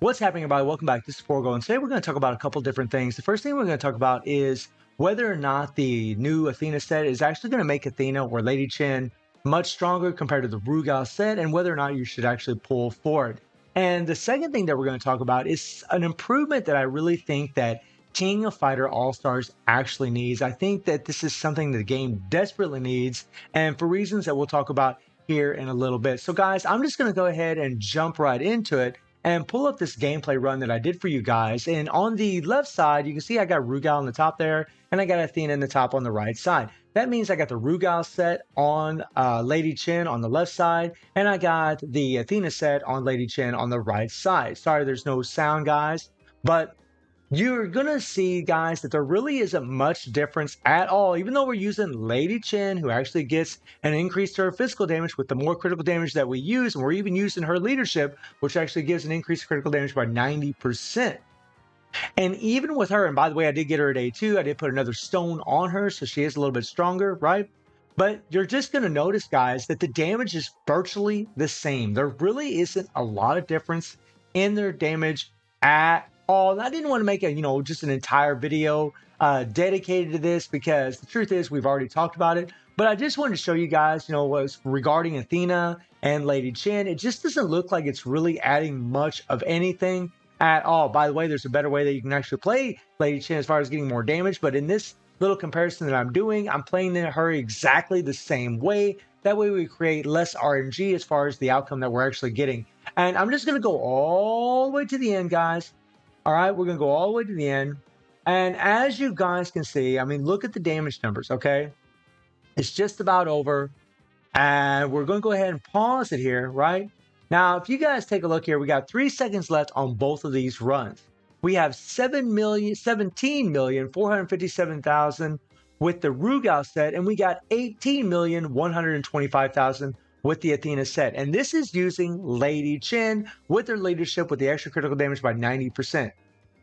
What's happening, everybody? Welcome back. This is Forgo, and today we're going to talk about a couple different things. The first thing we're going to talk about is whether or not the new Athena set is actually going to make Athena or Lady Chen much stronger compared to the Rugal set, and whether or not you should actually pull forward. And the second thing that we're going to talk about is an improvement that I really think that King of Fighter All-Stars actually needs. I think that this is something the game desperately needs, and for reasons that we'll talk about here in a little bit. So guys, I'm just going to go ahead and jump right into it and pull up this gameplay run that I did for you guys. And on the left side, you can see I got Rugal on the top there, and I got Athena in the top on the right side. That means I got the Rugal set on Lady Chen on the left side, and I got the Athena set on Lady Chen on the right side. Sorry, there's no sound, guys, but you're gonna see, guys, that there really isn't much difference at all, even though we're using Lady Chen, who actually gets an increase to her physical damage with the more critical damage that we use, and we're even using her leadership, which actually gives an increase to critical damage by 90%. And even with her, and by the way, I did get her at A2, I did put another stone on her, so she is a little bit stronger, right? But you're just going to notice, guys, that the damage is virtually the same. There really isn't a lot of difference in their damage at all. And I didn't want to make a, just an entire video dedicated to this because the truth is we've already talked about it. But I just wanted to show you guys, what's regarding Athena and Lady Chen. It just doesn't look like it's really adding much of anything at all. By the way, there's a better way that you can actually play Lady Chen as far as getting more damage. But in this little comparison that I'm doing, I'm playing her exactly the same way. That way we create less RNG as far as the outcome that we're actually getting. And I'm just going to go all the way to the end, guys. All right, we're going to go all the way to the end. And as you guys can see, I mean, look at the damage numbers, okay? It's just about over. And we're going to go ahead and pause it here, right? Now, if you guys take a look here, we got 3 seconds left on both of these runs. We have 17,457,000 with the Rugal set, and we got 18,125,000 with the Athena set. And this is using Lady Chen with her leadership with the extra critical damage by 90%.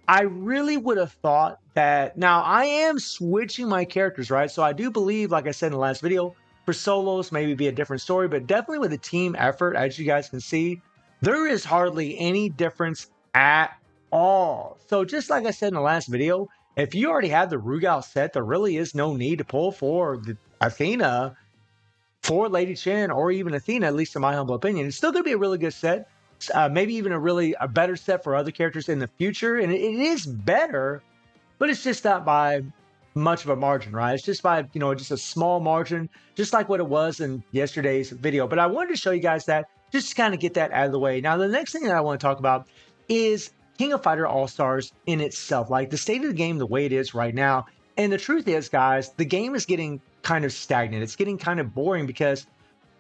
I really would have thought that, now I am switching my characters, right? So I do believe, like I said in the last video, for solos, maybe be a different story, but definitely with a team effort, as you guys can see, there is hardly any difference at all. So just like I said in the last video, if you already have the Rugal set, there really is no need to pull for the Athena for Lady Chen or even Athena, at least in my humble opinion. It's still going to be a really good set. Maybe even a better set for other characters in the future. And it is better, but it's just not by much of a margin, right? It's just by, just a small margin, just like what it was in yesterday's video. But I wanted to show you guys that, just to kind of get that out of the way. Now, the next thing that I want to talk about is King of Fighter All-Stars in itself, like the state of the game, the way it is right now. And the truth is, guys, the game is getting kind of stagnant. It's getting kind of boring because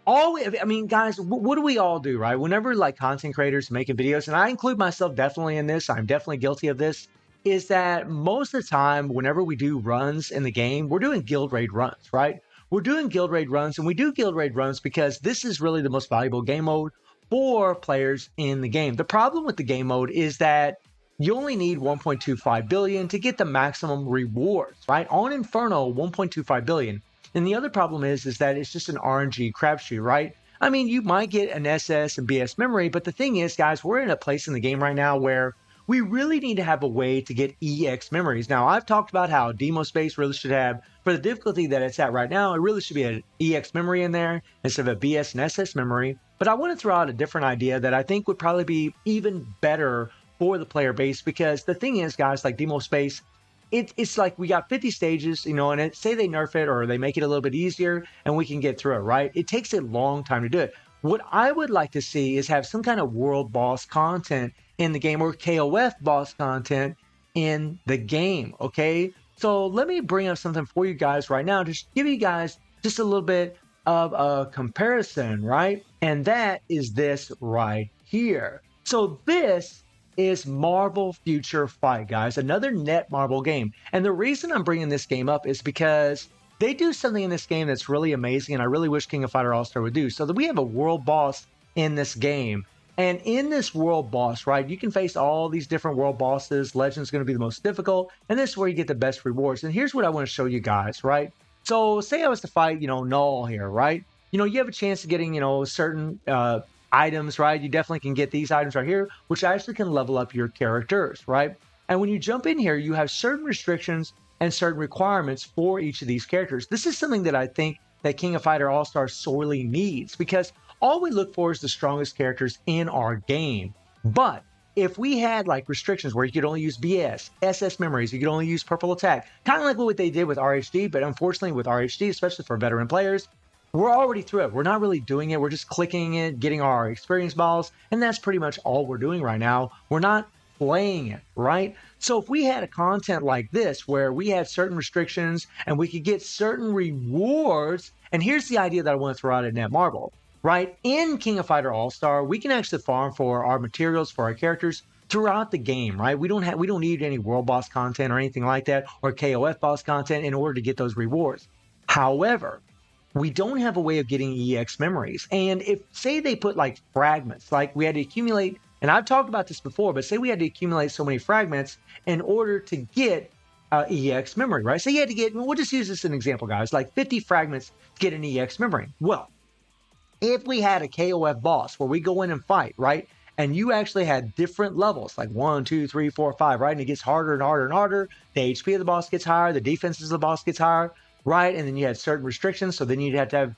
guys, what do we all do, right? Whenever like content creators making videos, and I include myself definitely in this, I'm definitely guilty of this, is that most of the time, whenever we do runs in the game, we're doing guild raid runs, right? We're doing guild raid runs, and we do guild raid runs because this is really the most valuable game mode for players in the game. The problem with the game mode is that you only need 1.25 billion to get the maximum rewards, right? On Inferno, 1.25 billion. And the other problem is that it's just an RNG crapshoot, right? I mean, you might get an SS and BS memory, but the thing is, guys, we're in a place in the game right now where we really need to have a way to get EX memories. Now, I've talked about how Demo Space really should have, for the difficulty that it's at right now, it really should be an EX memory in there instead of a BS and SS memory. But I want to throw out a different idea that I think would probably be even better for the player base, because the thing is, guys, like Demo Space, it's like we got 50 stages, and say they nerf it or they make it a little bit easier and we can get through it, right? It takes a long time to do it. What I would like to see is have some kind of world boss content in the game, or KOF boss content in the game, okay? So let me bring up something for you guys right now, just give you guys just a little bit of a comparison, right? And that is this right here. So this is Marvel Future Fight, guys, another Netmarble game. And the reason I'm bringing this game up is because they do something in this game that's really amazing, and I really wish King of Fighter All-Star would do. So that we have a world boss in this game. And in this world boss, right, you can face all these different world bosses. Legend's going to be the most difficult, and this is where you get the best rewards. And here's what I want to show you guys, right? So say I was to fight, Null here, right? You have a chance of getting, certain items, right? You definitely can get these items right here, which actually can level up your characters, right? And when you jump in here, you have certain restrictions and certain requirements for each of these characters. This is something that I think that King of Fighter All-Star sorely needs, because all we look for is the strongest characters in our game. But if we had like restrictions where you could only use BS, SS memories, you could only use purple attack, kind of like what they did with RHD, but unfortunately with RHD, especially for veteran players, we're already through it. We're not really doing it. We're just clicking it, getting our experience balls, and that's pretty much all we're doing right now. We're not playing it, right? So if we had a content like this where we had certain restrictions and we could get certain rewards, and here's the idea that I want to throw out at Netmarble, right? In King of Fighter All-Star, we can actually farm for our materials for our characters throughout the game, right? We don't need any world boss content or anything like that, or KOF boss content in order to get those rewards. However, we don't have a way of getting EX memories. And if, say, they put like fragments, like we had to accumulate, and I've talked about this before, but say we had to accumulate so many fragments in order to get EX memory, right? So you had to get, we'll just use this as an example, guys, like 50 fragments to get an EX memory. Well, if we had a KOF boss where we go in and fight, right? And you actually had different levels, like 1, 2, 3, 4, 5, right? And it gets harder and harder and harder. The HP of the boss gets higher, the defenses of the boss gets higher, right? And then you had certain restrictions. So then you'd have to have,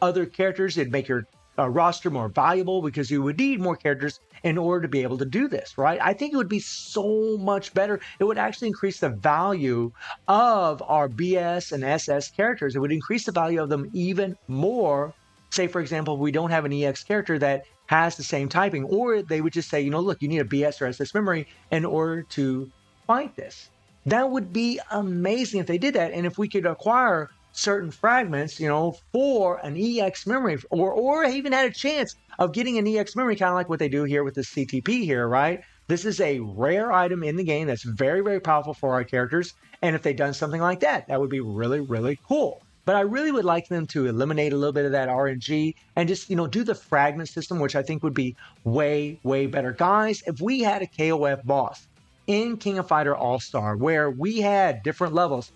other characters that make your roster more valuable, because you would need more characters in order to be able to do this, right? I think it would be so much better. It would actually increase the value of our BS and SS characters. It would increase the value of them even more. Say, for example, we don't have an EX character that has the same typing, or they would just say, look, you need a BS or SS memory in order to fight this. That would be amazing if they did that. And if we could acquire certain fragments, for an EX memory, or even had a chance of getting an EX memory, kind of like what they do here with the CTP here, right? This is a rare item in the game that's very, very powerful for our characters. And if they'd done something like that, that would be really, really cool. But I really would like them to eliminate a little bit of that RNG and just, do the fragment system, which I think would be way, way better. Guys, if we had a KOF boss in King of Fighter All-Star where we had different levels,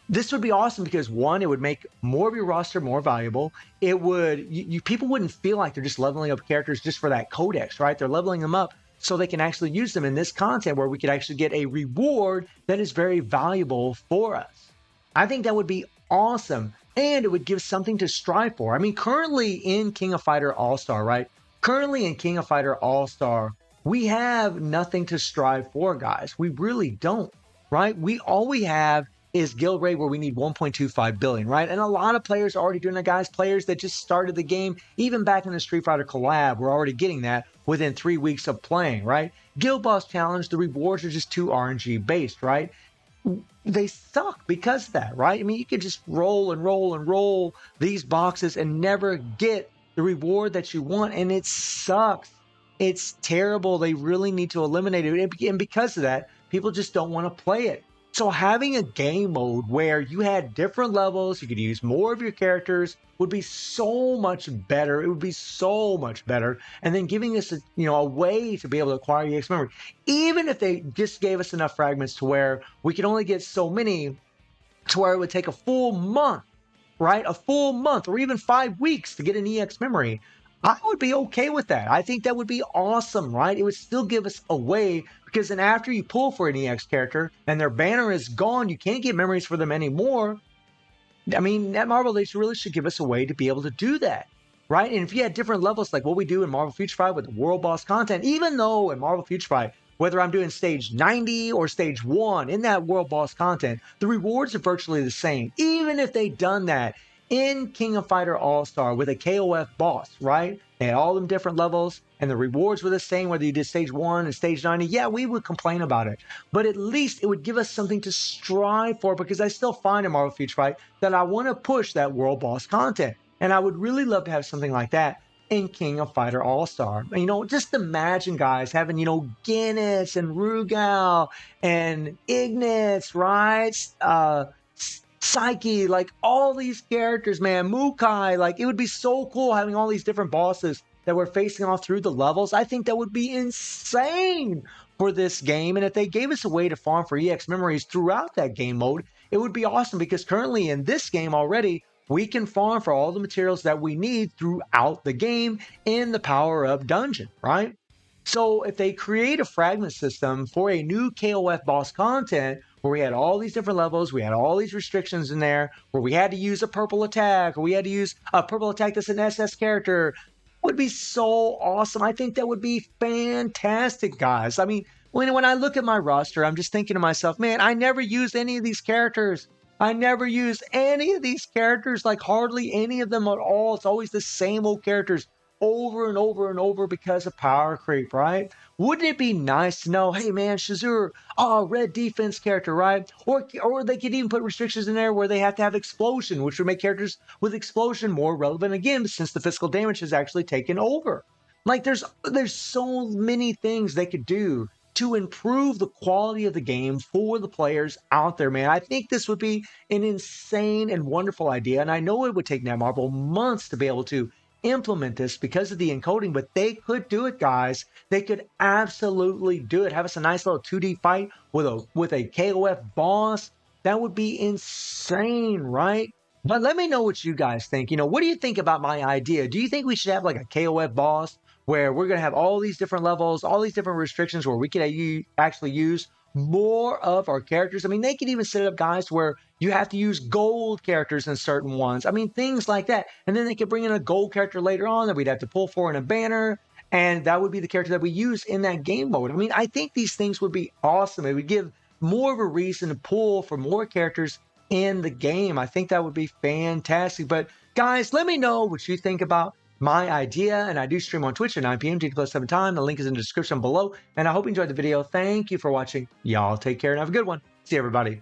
this would be awesome, because one, it would make more of your roster more valuable. It would, people wouldn't feel like they're just leveling up characters just for that codex, right? They're leveling them up so they can actually use them in this content where we could actually get a reward that is very valuable for us. I think that would be awesome, and it would give something to strive for. I mean, currently in King of Fighter All-Star, right? Currently in King of Fighter All-Star, we have nothing to strive for, guys. We really don't, right? All we have is guild rate, where we need 1.25 billion, right? And a lot of players are already doing that, guys. Players that just started the game, even back in the Street Fighter collab, we're already getting that within 3 weeks of playing, right? Guild Boss Challenge, the rewards are just too RNG based, right? They suck because of that, right? I mean, you could just roll and roll and roll these boxes and never get the reward that you want, and it sucks. It's terrible. They really need to eliminate it, and because of that, people just don't want to play it. So having a game mode where you had different levels, you could use more of your characters, would be so much better. It would be so much better. And then giving us a way to be able to acquire EX memory. Even if they just gave us enough fragments to where we could only get so many, to where it would take a full month, right? A full month or even 5 weeks to get an EX memory, I would be okay with that. I think that would be awesome, right? It would still give us a way, because then after you pull for an EX character and their banner is gone, you can't get memories for them anymore. I mean, Netmarble, they really should give us a way to be able to do that, right? And if you had different levels, like what we do in Marvel Future Fight with the World Boss content, even though in Marvel Future Fight, whether I'm doing stage 90 or stage 1 in that World Boss content, the rewards are virtually the same. Even if they'd done that in King of Fighter All-Star with a KOF boss, right? They had all them different levels and the rewards were the same whether you did stage 1 and stage 90. Yeah, we would complain about it, but at least it would give us something to strive for, because I still find in Marvel Future Fight that I want to push that World Boss content, and I would really love to have something like that in King of Fighter All-Star. Just imagine, guys, having, Guinness and Rugal and Ignis, right? Psyche, like all these characters, man, Mukai, like it would be so cool having all these different bosses that we're facing off through the levels. I think that would be insane for this game. And if they gave us a way to farm for EX memories throughout that game mode, it would be awesome, because currently in this game already, we can farm for all the materials that we need throughout the game in the power-up dungeon, right? So if they create a fragment system for a new KOF boss content where we had all these different levels, we had all these restrictions in there, where we had to use a purple attack, or we had to use a purple attack that's an SS character, would be so awesome. I think that would be fantastic, guys. I mean, when I look at my roster, I'm just thinking to myself, man, I never used any of these characters. I never used any of these characters, like hardly any of them at all. It's always the same old characters over and over and over because of power creep, right? Wouldn't it be nice to know, hey man, Shazur, oh, red defense character, right? Or they could even put restrictions in there where they have to have explosion, which would make characters with explosion more relevant again, since the physical damage has actually taken over. Like there's so many things they could do to improve the quality of the game for the players out there, man. I think this would be an insane and wonderful idea. And I know it would take Netmarble months to be able to implement this because of the encoding, but they could do it, guys. They could absolutely do it. Have us a nice little 2D fight with a KOF boss. That would be insane, right? But let me know what you guys think. What do you think about my idea? Do you think we should have like a KOF boss where we're going to have all these different levels, all these different restrictions where we can actually use more of our characters? I mean, they could even set it up, guys, where you have to use gold characters in certain ones. I mean, things like that. And then they could bring in a gold character later on that we'd have to pull for in a banner. And that would be the character that we use in that game mode. I mean, I think these things would be awesome. It would give more of a reason to pull for more characters in the game. I think that would be fantastic. But guys, let me know what you think about my idea. And I do stream on Twitch at 9 p.m. GT+7 time. The link is in the description below. And I hope you enjoyed the video. Thank you for watching. Y'all take care and have a good one. See everybody.